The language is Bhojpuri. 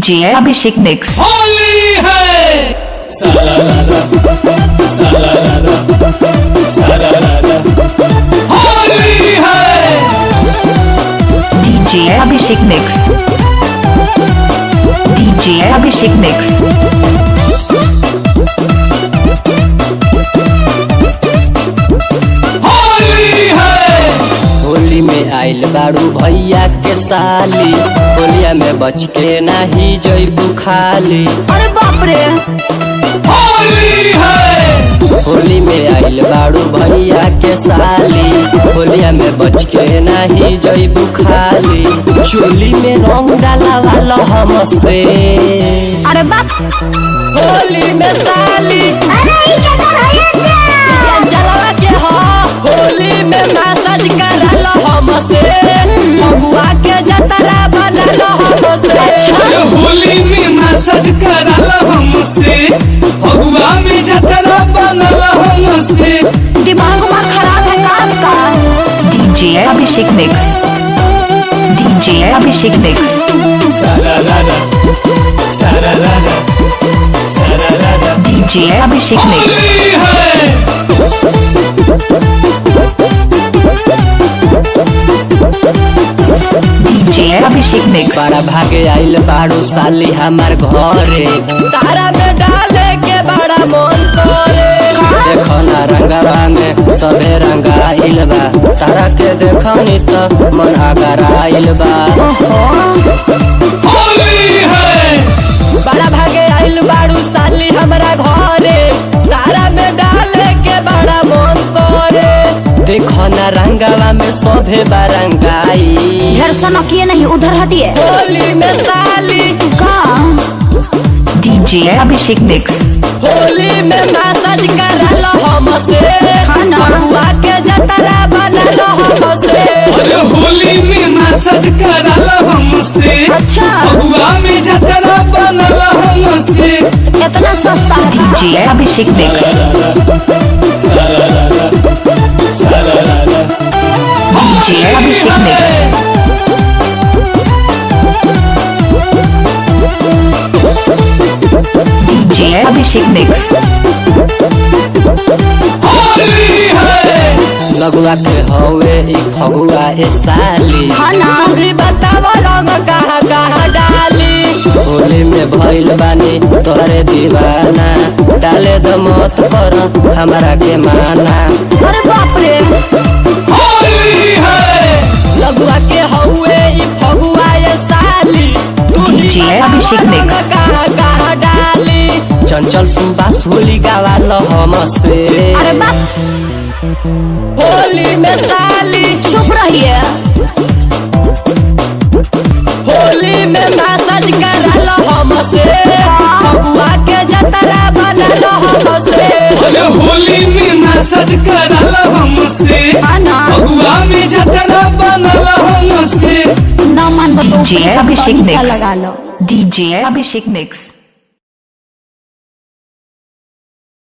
DJ Abhishek mix. होली है सालाला सालाला सालाला होली है DJ Abhishek mix. DJ Abhishek mix. Holi है होली में आइल बारू भैया के साली, होलिया में बच के नाही जइबू खाली। अरे बाप रे। होली है होली में आइल बारू भैया के साली, होलिया में बच के नाही जइबू खाली। चोली में रंग डाला वाला हमसे। अरे बाप। होली में साली चंचलवा के हो, होली में मैसेज करल हमसे, बबुआ के जतरा बनल हमसे। अरे होली में मैसेज करल हमसे, भगवा में जतरा बनल हमसे। दिमाग में खराब है काम का। DJ Abhishek mix. DJ Abhishek mix. सालाला सालाला सालाला DJ अभिषेक मिक्स। होली है DJ अभिषेक मिक्स। बड़ा भागे आइल बारू साली हमार घरे, तारा में डाले के बड़ा मन करे। देखो ना रंगवा में सबे रंगाइल बा, तारा के देखनी तो मन आगराइल बा। होली है बड़ा भागे आइल बारू साली हमरा घरे, तारा में डाले के बड़ा मन करे। देखो ना रंगवा में सोभे बरंगाई। इधर सनकिए नहीं, उधर हटिए। होली में साली का DJ अभिषेक मिक्स। होली में मैसेज करल हमसे, हाँ ना। बबुआ के जतरा बनल हमसे। अरे होली में मैसेज करल हमसे, अच्छा। भगवा में जतरा बनल हमसे। इतना सस्ता है। DJ Abhishek mix. सालाला सालाला DJ Abhishek mix. DJ Abhishek mix. Holi है लगुआ के हवे ई फगुआ ए साली, हाँ ना। तू ही बताव रंग कहाँ कहाँ डाली। होली में भइल बानी तोहरे दीवाना, डाले दो मत कर हमरा के माना। अरे बाप रे। होली है लगुआ के हवे ई फगुआ ए साली, तू ही DJ बताव अभिषेक रंग मिक्स। कहाँ कहाँ डाली। चंचल सुबास होली गावाल हमसे। अरे बाप। होली में साली चुप रहिए। होली में मैसेज करल हमसे, बबुआ के जतरा बनल हमसे। अरे होली में मैसेज करल हमसे, हाँ ना। भगवा में जतरा बनल हमसे। ना मन बताओ। DJ Abhishek mix. लगा लो। DJ Abhishek mix.